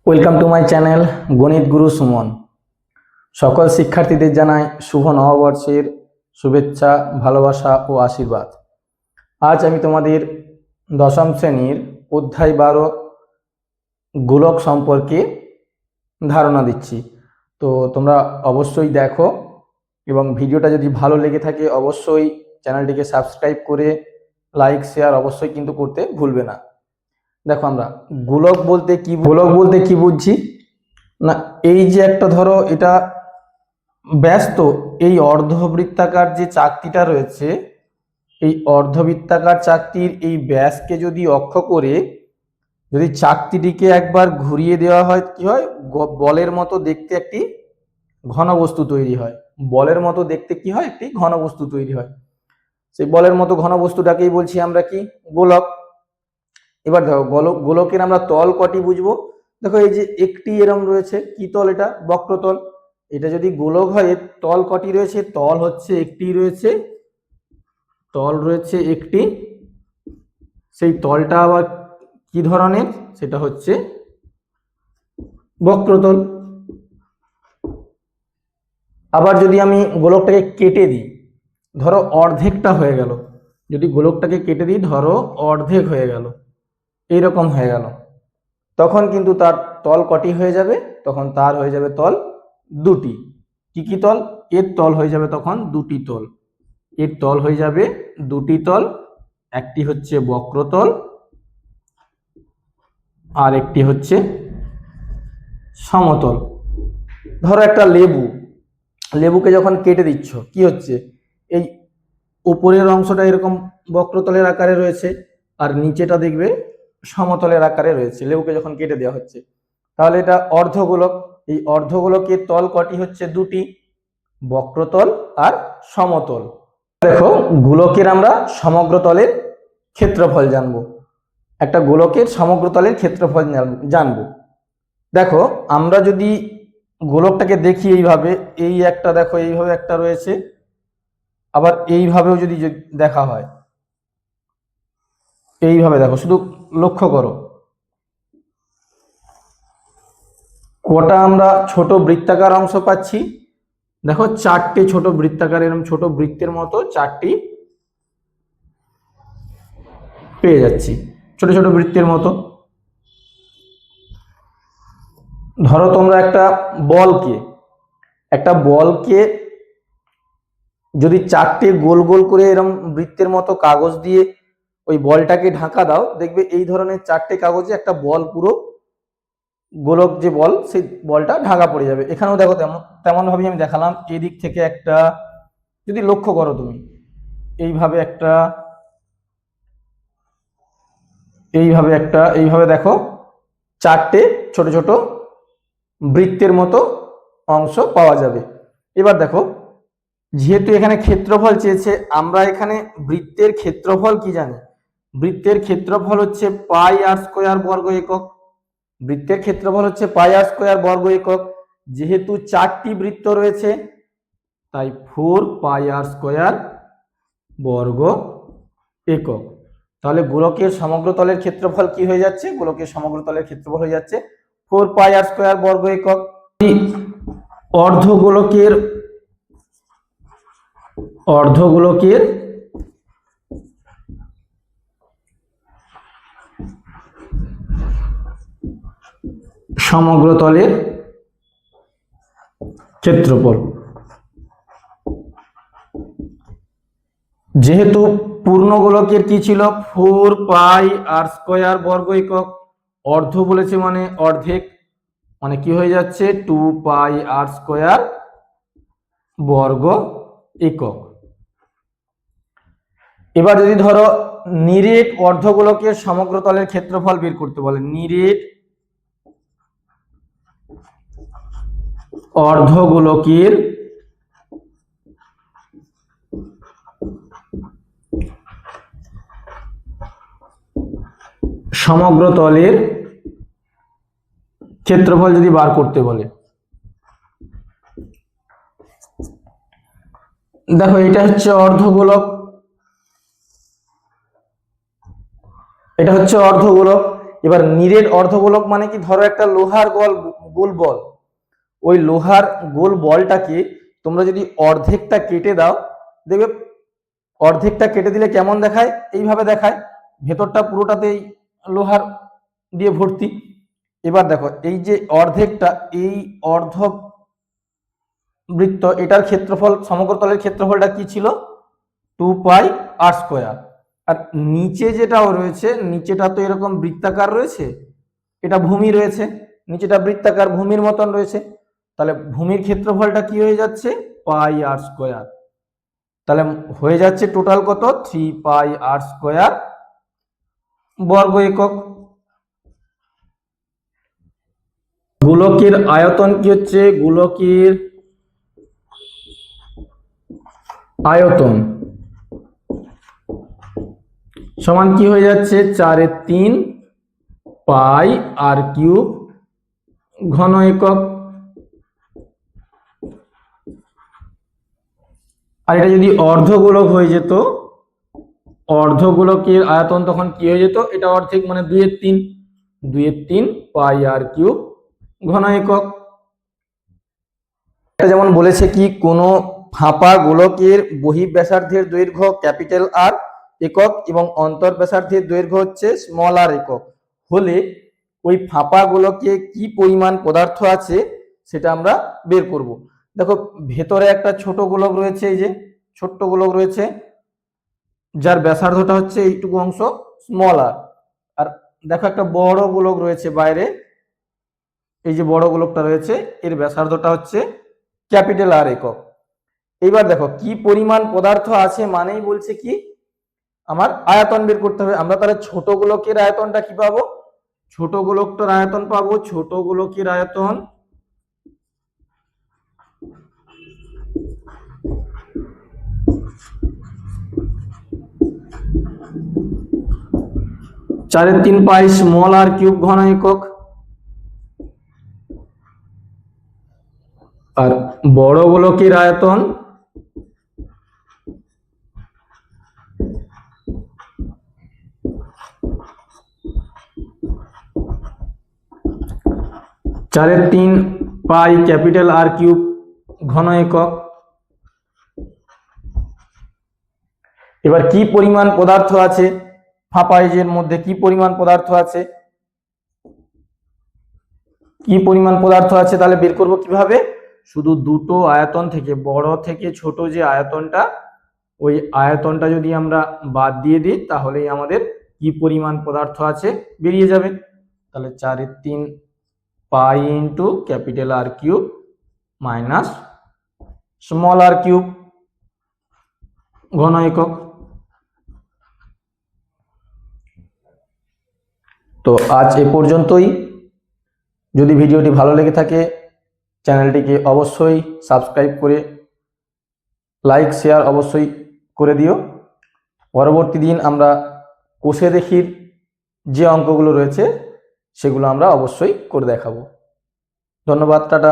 Welcome to my channel গণিত গুরু সুমন। সকল শিক্ষার্থীদের জানাই শুভ নববর্ষের শুভেচ্ছা, ভালোবাসা ও আশীর্বাদ। আজ আমি তোমাদের দশম শ্রেণীর অধ্যায় 12 গোলক সম্পর্কে ধারণা দিচ্ছি। তো তোমরা অবশ্যই দেখো এবং ভিডিওটা যদি ভালো লেগে থাকে অবশ্যই চ্যানেলটিকে সাবস্ক্রাইব করে লাইক শেয়ার অবশ্যই কিন্তু করতে ভুলবে না। দেখো আমরা গোলক বলতে কি বুঝছি না, এই যে একটা ধরো এটা ব্যস্ত, এই অর্ধবৃত্তাকার যে চাকতিটা রয়েছে, এই অর্ধবৃত্তাকার চাকতির এই ব্যাসকে যদি অক্ষ করে যদি চাকতিটিকে একবার ঘুরিয়ে দেওয়া হয়, কি হয়? বলের মতো দেখতে একটি ঘনবস্তু তৈরি হয়। বলের মতো দেখতে কি হয়? একটি ঘনবস্তু তৈরি হয়। সেই বলের মতো ঘনবস্তুটাকেই বলছি আমরা কি? গোলক। এবার দেখো গোলকের আমরা তল কটি বুঝবো। দেখো এই যে একটি এরম রয়েছে, কি তল? এটা বক্রতল। এটা যদি গোলক হয় এর তল কটি রয়েছে? তল হচ্ছে একটি রয়েছে, তল রয়েছে একটি। সেই তলটা আবার কি ধরনের? সেটা হচ্ছে বক্রতল। আবার যদি আমি গোলকটাকে কেটে দিই, ধরো অর্ধেকটা হয়ে গেল, যদি গোলকটাকে কেটে দিই ধরো অর্ধেক হয়ে গেল, এইরকম হয়ে গেল, তখন কিন্তু তার তল কটি হয়ে যাবে? তখন তার হয়ে যাবে তল দুটি। কি কি তল? এর তল হয়ে যাবে তখন দুটি তল। এর তল হয়ে যাবে দুটি তল, একটি হচ্ছে বক্রতল আর একটি হচ্ছে সমতল। ধরো একটা লেবুকে যখন কেটে দিচ্ছ কি হচ্ছে? এই উপরের অংশটা এরকম বক্রতলের আকারে রয়েছে আর নিচেটা দেখবে সমতলের আকারে রয়েছে লেবুকে যখন কেটে দেওয়া হচ্ছে। তাহলে এটা অর্ধগোলক। এই অর্ধগোলকের তল কটি হচ্ছে? দুটি, বক্রতল আর সমতল। দেখো গোলকের আমরা সমগ্র তলের ক্ষেত্রফল জানবো। একটা গোলকের সমগ্র তলের ক্ষেত্রফল জানবো। দেখো আমরা যদি গোলকটাকে দেখি এইভাবে, এই একটা দেখো এইভাবে একটা রয়েছে, আবার এইভাবেও যদি দেখা হয়, এইভাবে দেখো, শুধু লক্ষ্য করো কটা আমরা ছোট বৃত্তাকার অংশ পাচ্ছি। দেখো চারটে ছোট বৃত্তাকার, এরকম ছোট বৃত্তের মতো চারটি পেয়ে যাচ্ছি, ছোট ছোট বৃত্তের মতো। ধরো তোমরা একটা বলকে যদি চারটে গোল গোল করে এরকম বৃত্তের মতো কাগজ দিয়ে ওই বলটাকে ঢাকা দাও, দেখবে এই ধরনের চারটে কাগজে একটা বল, পুরো গোলক যে বল, সেই বলটা ঢাকা পড়ে যাবে। এখানেও দেখো তেমন ভাবে আমি দেখালাম। এদিক থেকে একটা, যদি লক্ষ্য করো তুমি, এইভাবে একটা, এইভাবে দেখো চারটে ছোট ছোট বৃত্তের মতো অংশ পাওয়া যাবে। এবার দেখো, যেহেতু এখানে ক্ষেত্রফল চেয়েছে, আমরা এখানে বৃত্তের ক্ষেত্রফল কি জানি? বৃত্তের ক্ষেত্রফল হচ্ছে পাই আর স্কয়ার বর্গ একক। বৃত্তের ক্ষেত্রফল হচ্ছে পাই আর স্কয়ার বর্গ একক। যেহেতু চারটি বৃত্ত রয়েছে তাই 4 পাই আর স্কয়ার বর্গ একক। তাহলে গোলকের সমগ্র তলের ক্ষেত্রফল কি হয়ে যাচ্ছে? গোলকের সমগ্র তলের ক্ষেত্রফল হয়ে যাচ্ছে 4 পাই আর স্কয়ার বর্গ একক। অর্ধগোলকের সমগ্র তলের ক্ষেত্রফল, যেহেতু পূর্ণগোলকের কি ছিল? 4 পাই আর স্কয়ার বর্গ একক, অর্ধ বলেছে মানে অর্ধেক, মানে কি হয়ে যাচ্ছে? 2 পাই আর স্কয়ার বর্গ একক। এবার যদি ধরো নিরেট অর্ধগোলকের সমগ্র তলের ক্ষেত্রফল বের করতে বলে, নিরেট অর্ধগোলকের সমগ্র তলের ক্ষেত্রফল যদি বার করতে বলে, দেখো এটা হচ্ছে অর্ধগোলক, এটা হচ্ছে অর্ধগোলক। এবার নিরেট অর্ধগোলক মানে কি, ধরো একটা লোহার গোল বল, ওই লোহার গোল বলটাকে তোমরা যদি অর্ধেকটা কেটে দাও, দেখবে অর্ধেকটা কেটে দিলে কেমন দেখায়, এইভাবে দেখায়, ভেতরটা পুরোটাতেই লোহার দিয়ে ভর্তি। এবার দেখো এই যে অর্ধেকটা, এই অর্ধ বৃত্ত, এটার ক্ষেত্রফল, সমগ্র তলের ক্ষেত্রফলটা কি ছিল, 2πr²। আর নিচে যেটাও রয়েছে, নিচেটা তো এরকম বৃত্তাকার রয়েছে, এটা ভূমি রয়েছে, নিচেটা বৃত্তাকার ভূমির মতন রয়েছে, তাহলে ভূমির ক্ষেত্রফলটা কি হয়ে যাচ্ছে, πr²। তাহলে হয়ে যাচ্ছে টোটাল কত, 3πr² বর্গ একক। গোলকের আয়তন কি হচ্ছে, গোলকের আয়তন সমান কি হয়ে যাচ্ছে, 4/3πr³ ঘন একক। আর এটা যদি অর্ধগোলক হয়ে যেত, অর্ধগোলকের আয়তন তখন কি হয়ে যেত, এটা অর্ধেক মানে 2/3 ঘন একক। এটা যেমন বলেছে কি, কোনো ফাঁপা গোলকের বহিঃব্যাসার্ধের দৈর্ঘ্য ক্যাপিটাল আর একক এবং অন্তর ব্যাসার্ধের দৈর্ঘ্য হচ্ছে স্মল আর একক হলে ওই ফাঁপা গোলকে কি পরিমাণ পদার্থ আছে সেটা আমরা বের করব। দেখো ভেতরে একটা ছোট গোলক রয়েছে, এই যে ছোট্ট গোলক রয়েছে, যার ব্যাসার্ধটা হচ্ছে এইটুকু অংশ স্মল আর, আর দেখো একটা বড় গোলক রয়েছে বাইরে, এই যে বড় গোলকটা রয়েছে এর ব্যাসার্ধটা হচ্ছে ক্যাপিটাল আর একক। এইবার দেখো কি পরিমাণ পদার্থ আছে মানেই বলছে কি আমার আয়তন বের করতে হবে। আমরা তাহলে ছোট গোলকের আয়তনটা কি পাবো, ছোট গোলকটার আয়তন পাবো, ছোট গোলকের আয়তন 4/3 স্মল আর কিউব ঘন একক। আর বড় গোলকের আয়তন 4/3 ক্যাপিটাল আর কিউব ঘন একক। এবার কি পরিমাণ পদার্থ আছে ফাঁপা এজের মধ্যে, কি পরিমাণ পদার্থ আছে, কি পরিমাণ পদার্থ আছে তাহলে বের করব কিভাবে, শুধু দুটো আয়তন থেকে, বড় থেকে ছোট যে আয়তনটা, ওই আয়তনটা যদি আমরা বাদ দিয়ে দিই তাহলেই আমাদের কি পরিমাণ পদার্থ আছে বেরিয়ে যাবে। তাহলে 4/3 into capital R cube minus small R cube ঘন একক। তো আজ এ পর্যন্তই। যদি ভিডিওটি ভালো লেগে থাকে চ্যানেলটিকে অবশ্যই সাবস্ক্রাইব করে লাইক শেয়ার অবশ্যই করে দিও। পরবর্তী দিন আমরা কোষে দেখির যে অঙ্কগুলো রয়েছে সেগুলো আমরা অবশ্যই করে দেখাবো। ধন্যবাদ, টাটা।